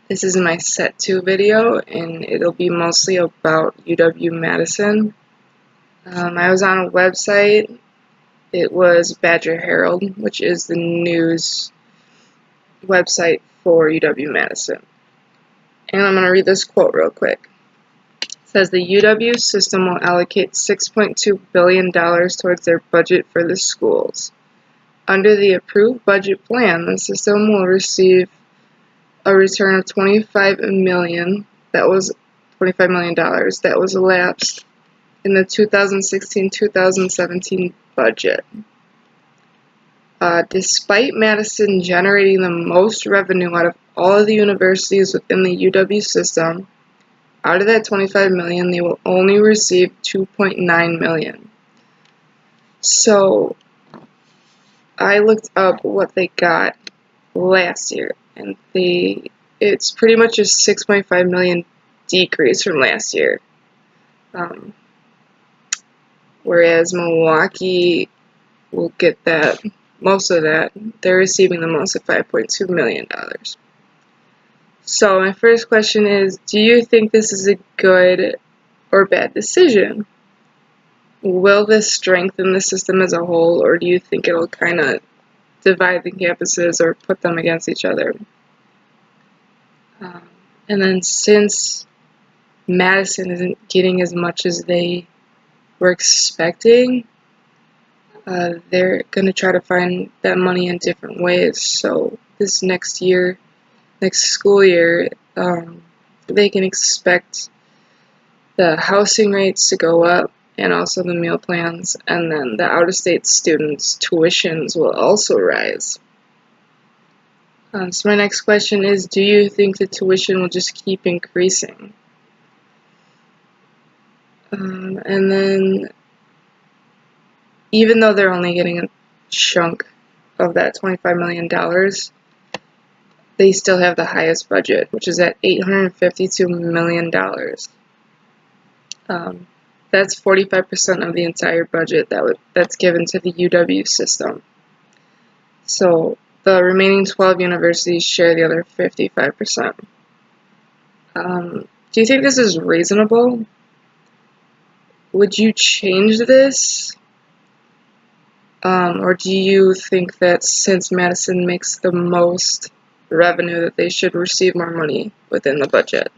This is my Set 2 video, and it'll be mostly about UW-Madison. I was on a website. It was Badger Herald, which is the news website for UW-Madison. And I'm going to read this quote real quick. It says, the UW system will allocate $6.2 billion towards their budget for the schools. Under the approved budget plan, the system will receive a return of $25 million that was elapsed in the 2016-2017 budget. Despite Madison generating the most revenue out of all of the universities within the UW system, out of that $25 million, they will only receive $2.9 million. So I looked up what they got last year, and it's pretty much a $6.5 million decrease from last year. Whereas Milwaukee will get most of that. They're receiving the most at $5.2 million. So my first question is, do you think this is a good or bad decision? Will this strengthen the system as a whole, or do you think it'll kind of divide the campuses or put them against each other? And then since Madison isn't getting as much as they were expecting, they're going to try to find that money in different ways. So this next school year, they can expect the housing rates to go up and also the meal plans, and then the out-of-state students' tuitions will also rise. So my next question is, do you think the tuition will just keep increasing? And then, even though they're only getting a chunk of that $25 million, they still have the highest budget, which is at $852 million. That's 45% of the entire budget that's given to the UW system. So the remaining 12 universities share the other 55%. Do you think this is reasonable? Would you change this? Or do you think that since Madison makes the most revenue that they should receive more money within the budget?